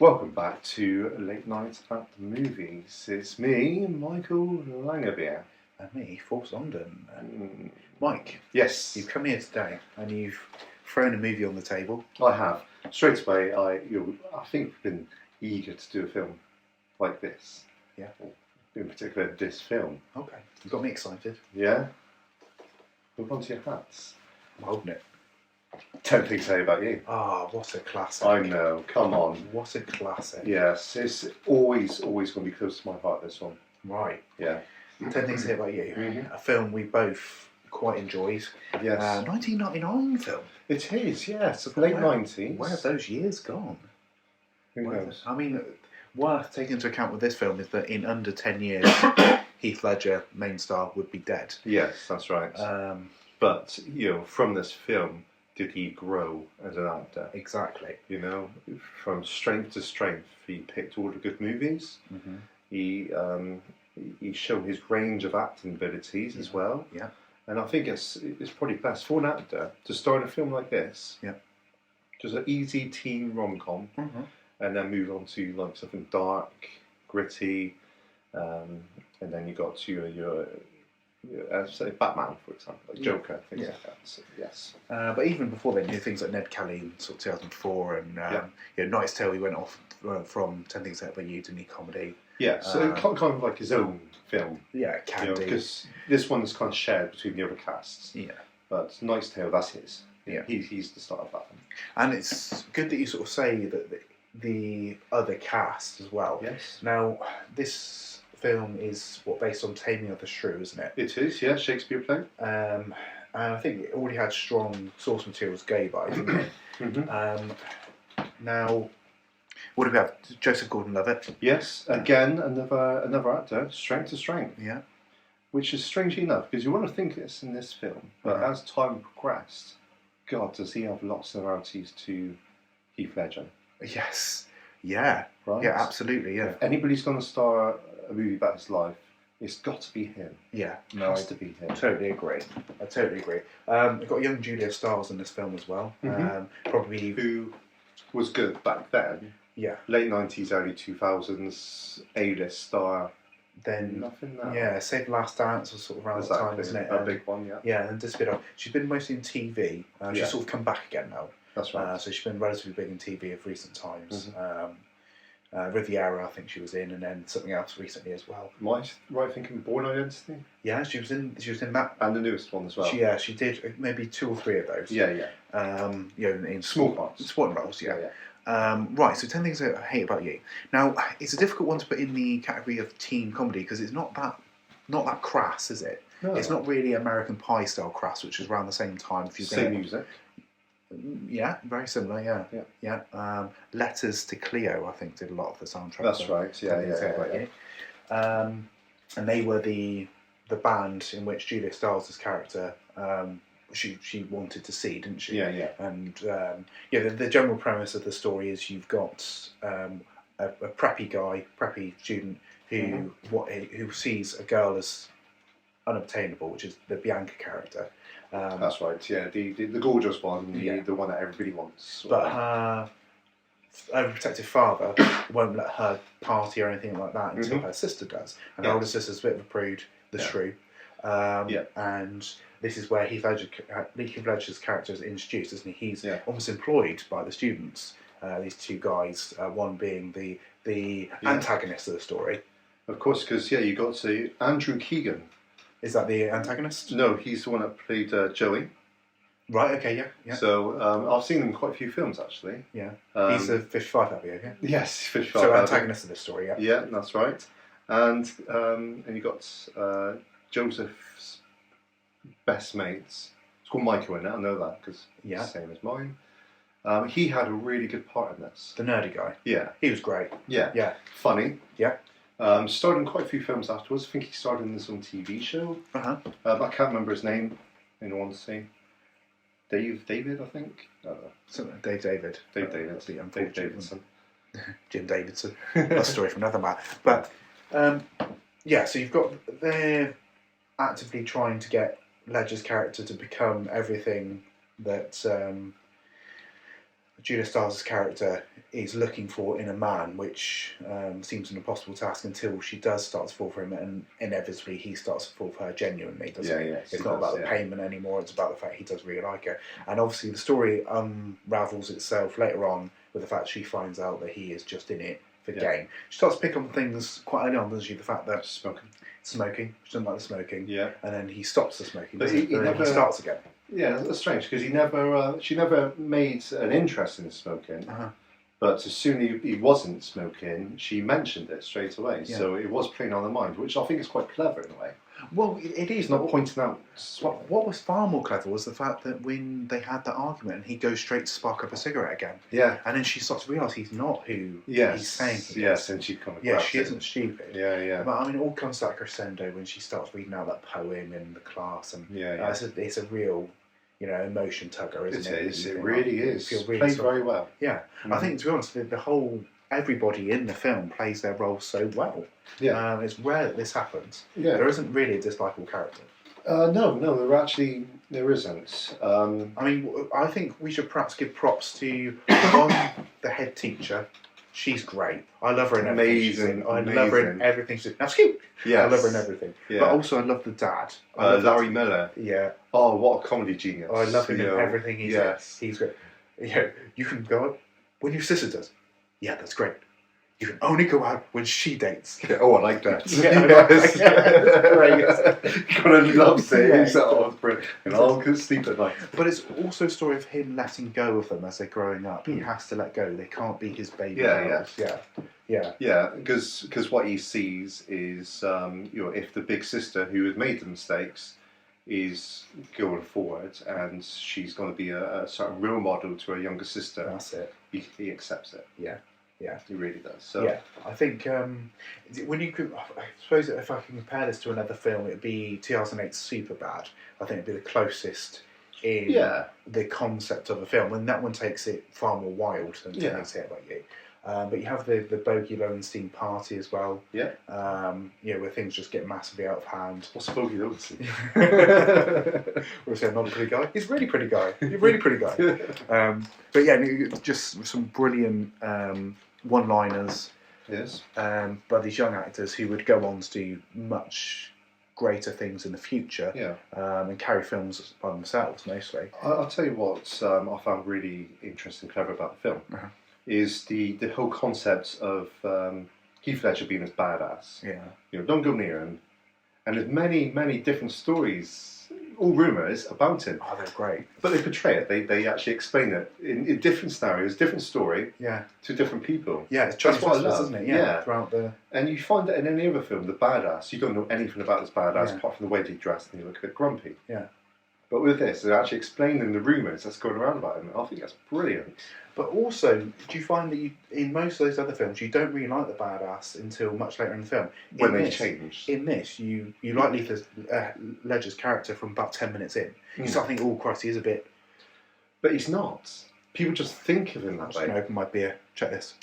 Welcome back to Late Night at the Movies. It's me, Michael Langerbeer. And me, Forbes London. Mike, Yes, you've come here today and you've thrown a movie on the table. I have. Straight away, I think we've been eager to do a film like this. Yeah. In particular, this film. Okay. You got me excited. Yeah? Move on to your hats. I'm holding it. Don't think so about you. Ah, what a classic. I know, come on. What a classic. Yes, it's always going to be close to my heart, this one. Right. Yeah. 10 Things to Say About You. Mhm. A film we both quite enjoyed. Yes. 1999 film. It is, yes. Late 90s. Where have those years gone? Who knows? I mean, worth taking into account with this film is that in under 10 years, Heath Ledger, main star, would be dead. Yes, that's right. But, from this film, did he grow as an actor? Exactly. From strength to strength, he picked all the good movies. Mm-hmm. He showed his range of acting abilities as well. Yeah. And I think it's probably best for an actor to start a film like this. Yeah. Just an easy teen rom-com, and then move on to like something dark, gritty, and then you got to your say Batman, for example, like Joker, things like that. So, yes. But even before then, things like Ned Kelly in sort of 2004 and Knight's Tale, he went off from 10 Things About You to new comedy. Yeah, so kind of like his own film. Yeah, Candy. Because this one's kind of shared between the other casts. Yeah. But Knight's Tale, that's his. Yeah. He's the star of that one. And it's good that you sort of say that the other cast as well. Yes. Now, this film is based on Taming of the Shrew, isn't it? It is, yeah, Shakespeare play. And I think it already had strong source materials gay by, didn't it? Mm-hmm. Now, what do we have? Joseph Gordon-Levitt. Yes, again, another actor, strength to strength. Yeah. Which is strangely enough, because you want to think it's in this film, but as time progressed, God, does he have lots of similarities to Heath Ledger? Yes. Yeah. Right? Yeah, absolutely, yeah. If anybody's going to star a movie about his life, it's got to be him. Yeah. It has to be him. I totally agree. We've got young Julia Stiles in this film as well. Probably... Who was good back then. Yeah. Late 90s, early 2000s, A-list star. Then nothing now. Yeah, Save the Last Dance was sort of around the time, isn't it? A big one, yeah. Yeah, and just a bit of... She's been mostly in TV. She's sort of come back again now. That's right. So she's been relatively big in TV of recent times. Riviera, I think she was in, and then something else recently as well. Am I right thinking Born Identity? Yeah, she was in that. And the newest one as well. She did maybe 2 or 3 of those. Yeah. In small parts. Small roles, yeah. Right, so 10 Things I Hate About You. Now, it's a difficult one to put in the category of teen comedy because it's not that crass, is it? No. It's not really American Pie style crass, which was around the same time. Same music. Yeah, very similar. Yeah. Letters to Cleo, I think, did a lot of the soundtrack. That's right. Yeah. And they were the band in which Julia Stiles' character she wanted to see, didn't she? Yeah. And the general premise of the story is you've got a preppy student who sees a girl as unobtainable, which is the Bianca character. That's right. Yeah, the gorgeous one, the one that everybody wants. But her overprotective father won't let her party or anything like that until her sister does. And her older sister's a bit of a prude, the shrew. And this is where Heath Ledger's character is introduced, isn't he? He's almost employed by the students. These 2 guys, one being the antagonist of the story. Of course, because you got to Andrew Keegan. Is that the antagonist? No, he's the one that played Joey. Right, okay, yeah. So I've seen him in quite a few films, actually. Yeah. He's the Fish Five Abbey, yeah? Yes, Fish Five So antagonist of this story, yeah. Yeah, that's right. And you got Joseph's best mates. It's called Michael in it, I know that, because it's the same as mine. He had a really good part in this. The nerdy guy. Yeah. He was great. Yeah. Funny. Yeah. Starred in quite a few films afterwards. I think he starred in this on TV show. But I can't remember his name, in honesty. David, I think. Dave David. Dave Davidson. Jim Davidson. That's a story for another man. But so you've got they're actively trying to get Ledger's character to become everything that Julia Stiles' character is looking for in a man, which seems an impossible task until she does start to fall for him, and inevitably he starts to fall for her genuinely, doesn't he? It's not about the payment anymore, it's about the fact he does really like her. And obviously the story unravels itself later on with the fact she finds out that he is just in it for gain. She starts to pick up on things quite early on, doesn't she? The fact that smoking, she doesn't like the smoking, and then he stops the smoking, but he never starts again. Yeah, that's strange, because she never made an interest in smoking. But as soon as he wasn't smoking, she mentioned it straight away. Yeah. So it was playing on her mind, which I think is quite clever in a way. Well, it is. Not pointing out. What was far more clever was the fact that when they had that argument, and he goes straight to spark up a cigarette again. Yeah. And then she starts to realise he's not who he's saying he is. Yes, and she kind of she isn't stupid. Yeah. But I mean, it all comes to that crescendo when she starts reading out that poem in the class, and it's a real, emotion tugger, isn't it? It really is. It plays very well. Yeah. I think, to be honest, the whole everybody in the film plays their role so well. Yeah. It's rare that this happens. Yeah. There isn't really a dislikable character. No, there isn't. I mean, I think we should perhaps give props to the head teacher. She's great. I love her in everything. I love her in everything. Now, cute. Yeah, I love her in everything. Yeah. But also, I love the dad. Larry Miller. Yeah. Oh, what a comedy genius! I love him in everything he's in. He's great. You can go out when your sister does. Yeah, that's great. You can only go out when she dates. Yeah, I like that. Kind of loves it. He's brilliant. And I'll sleep at night. But it's also a story of him letting go of them as they're growing up. He has to let go. They can't be his baby. Yeah. Because what he sees is, if the big sister who has made the mistakes is going forward, and she's going to be a sort of role model to her younger sister. That's it. He accepts it. Yeah, he really does. So I think when you could, I suppose if I can compare this to another film, it'd be 2008's Superbad. I think it'd be the closest in the concept of a film, and that one takes it far more wild than Takes It About You. But you have the Bogey Lowenstein party as well. Yeah. Where things just get massively out of hand. What's Bogey Lowenstein? We're saying not a pretty guy. He's a really pretty guy. He's a really pretty guy. But yeah, just some brilliant one-liners. Yes. By these young actors who would go on to do much greater things in the future. Yeah. And carry films by themselves mostly. I'll tell you what I found really interesting and clever about the film. Is the whole concept of Heath Ledger being this badass. Yeah. Don't go near him. And there's many different stories, all rumours about him. Oh, they're great. But they portray it. They actually explain it in different scenarios, different story. Yeah. To different people. Yeah, it's just isn't it? Yeah. Throughout the. And you find that in any other film, the badass, you don't know anything about this badass apart from the way they dress and they look a bit grumpy. Yeah. But with this, they're actually explaining the rumours that's going around about him. I think that's brilliant. But also, do you find that in most of those other films, you don't really like the badass until much later in the film? When they change. In this, you like Ledger's character from about 10 minutes in. You start thinking, oh, Christ, he's a bit... But he's not. People just think of him that way. I'm just going to open my beer. Check this.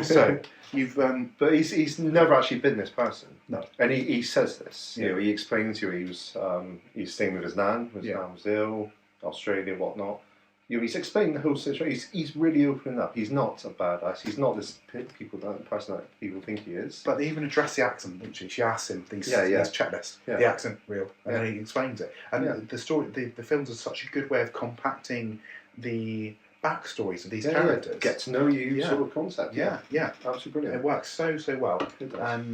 So, you've... But he's never actually been this person. No. And he says this. Yeah. He explains to you he's staying with his nan. His nan was ill, Australia, whatnot. He's explaining the whole situation. He's really opening up. He's not a badass. He's not this person that people think he is. But they even address the accent, don't she? She asks him these checklists. Yeah. The accent, real. And then he explains it. And the story, the films are such a good way of compacting the backstories of these characters. Get to know you sort of concept. Yeah. Absolutely brilliant. It works so well. It does.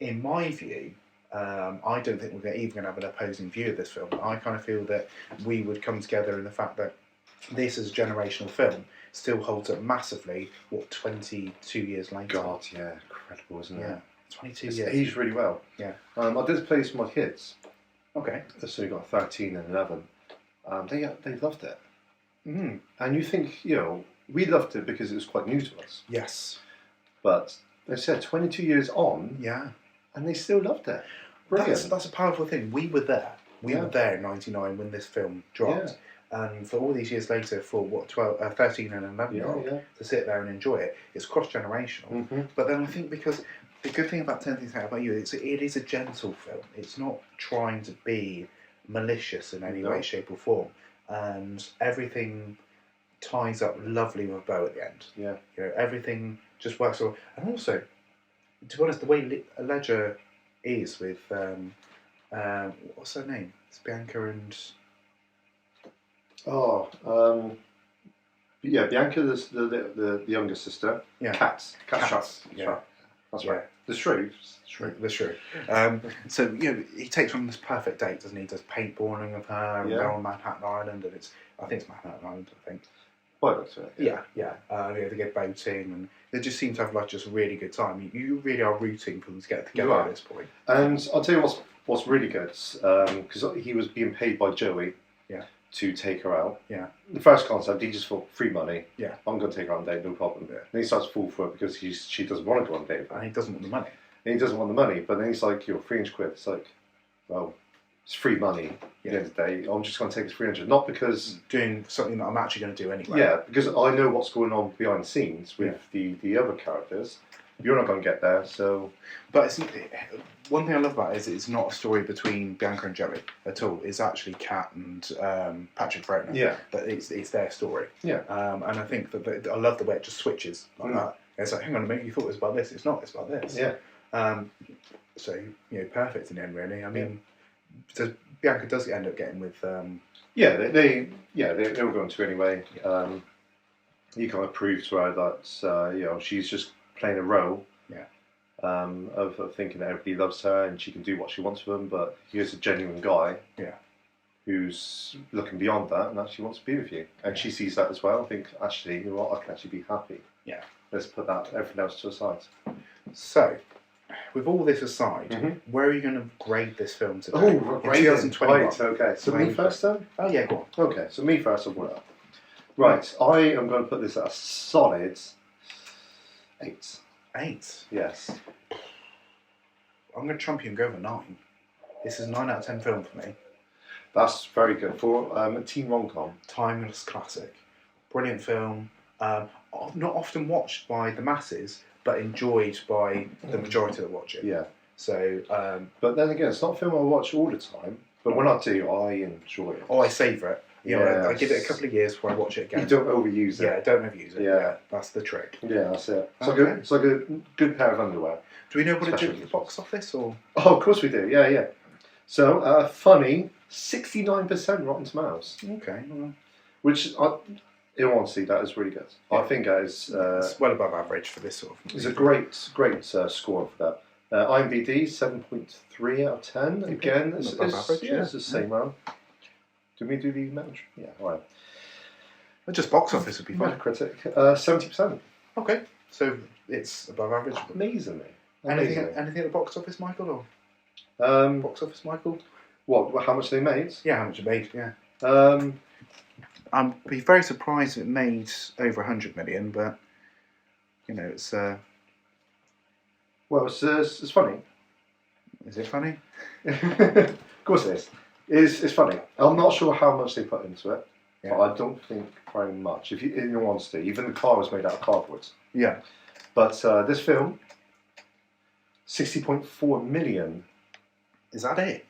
In my view, I don't think we're even going to have an opposing view of this film. I kind of feel that we would come together in the fact that this as a generational film still holds up massively, 22 years later? God, yeah, incredible, isn't it? Yeah, 22 years. It's aged really well. Yeah. I did play this with my kids. Okay. So you got 13 and 11. They loved it. Mm. And you think, we loved it because it was quite new to us. Yes. But they said 22 years on. Yeah. And they still loved it. Brilliant. That's a powerful thing. We were there. We were there in '99 when this film dropped. Yeah. And for all these years later, for 13 and 11-year-old to sit there and enjoy it, it's cross-generational. Mm-hmm. But then I think because the good thing about 10 Things I Hate About You, it is a gentle film. It's not trying to be malicious in any way, shape or form. And everything ties up lovely with a bow at the end. Yeah. You know, everything just works well. And also, to be honest, the way Ledger is with what's her name? It's Bianca and Bianca, the younger sister. Yeah. Cats. Yeah. That's right. The shrew. The shrew. So you know, he takes her on this perfect date, doesn't he? He does paintballing of her, and they're on Manhattan Island, and I think it's Manhattan Island, I think. Well, that's it. Yeah. They get boating, and they just seem to have like just a really good time. You really are rooting for them to get together at this point. And I'll tell you what's really good, because he was being paid by Joey. Yeah. To take her out. Yeah. The first concept, he just thought free money. Yeah. I'm going to take her on a date, no problem. Yeah. Then he starts to fall for it because she doesn't want to go on a date. And he doesn't want the money. And he doesn't want the money, but then he's like, you're 300 quid. It's like, well, it's free money at the end of the day. I'm just going to take this 300. Not because... Doing something that I'm actually going to do anyway. Yeah, because I know what's going on behind the scenes with the other characters. You're not going to get there, so... But one thing I love about it is it's not a story between Bianca and Joey at all. It's actually Kat and Patrick Frohner. Yeah. But it's their story. Yeah. And I think that I love the way it just switches like that. It's like, hang on a minute, you thought it was about this. It's not, it's about this. Yeah. So, you know, perfect in the end, really. I mean, so Bianca does end up getting with... they were going to anyway. You kind of prove to her that, you know, she's just playing a role of thinking that everybody loves her and she can do what she wants with them, but here's a genuine guy who's looking beyond that and actually wants to be with you. And she sees that as well. I think, actually, you know what, I can actually be happy. Yeah. Let's put everything else to the side. So, with all this aside, where are you going to grade this film today? Oh, in 2021. Right, okay. So me first then? Oh, yeah, go on. Okay, so me first, I'll put it up. Right, I am going to put this at a solid 8. 8? Yes. I'm going to trump you and go for 9. This is a 9 out of 10 film for me. That's very good. For a teen rom-com. Timeless classic. Brilliant film. Not often watched by the masses, but enjoyed by the majority that watch it. Yeah. So, but then again, it's not a film I watch all the time, but when I do, I enjoy it. Oh, I savour it. You know, I give it a couple of years before I watch it again. You don't overuse it. Yeah, don't overuse it. Yeah, that's the trick. Yeah, that's it. It's like a good pair of underwear. Do we know what it did at the box office, or? Oh, of course we do. Yeah. So, funny, 69% Rotten Tomatoes. Okay. Well. Which, in all honesty, that is really good. Yeah. I think that is... it's well above average for this sort of movie. It's a great score for that. IMDb, 7.3 out of 10. Again, it's above average. Yeah, it's the same round. Did we do the match? Yeah, all right. Well, just box office would be fine. Metacritic, 70%. Okay, so it's above average. Amazingly. Anything at the box office, Michael? Or box office, Michael? What? How much they made? Yeah, how much it made? Yeah. I'd be very surprised if it made over 100 million, but you know, it's. Well, it's funny. Is it funny? Of course it is. It's funny. I'm not sure how much they put into it, but I don't think very much. If you, in all honesty, even the car was made out of cardboard. Yeah. But this film, 60.4 million. Is that it?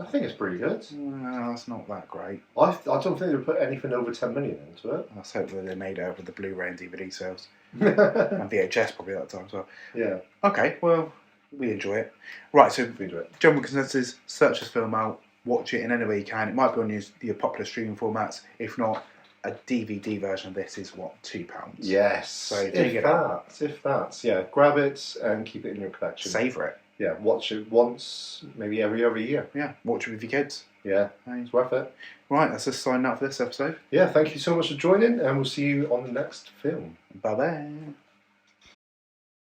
I think it's pretty good. No, that's not that great. I don't think they put anything over 10 million into it. Let's hope that they made it over the Blu-ray and DVD sales. And VHS probably at that time as well. Yeah. Okay, well, we enjoy it. Right, so we enjoy it. General consensus, search this film out, watch it in any way you can. It might be on your popular streaming formats. If not, a DVD version of this is what, £2? Yes. So if that. Yeah, grab it and keep it in your collection. Savour it. Yeah, watch it once, maybe every other year. Yeah, watch it with your kids. Yeah, it's worth it. Right, that's us signing out for this episode. Yeah, thank you so much for joining, and we'll see you on the next film. Bye-bye.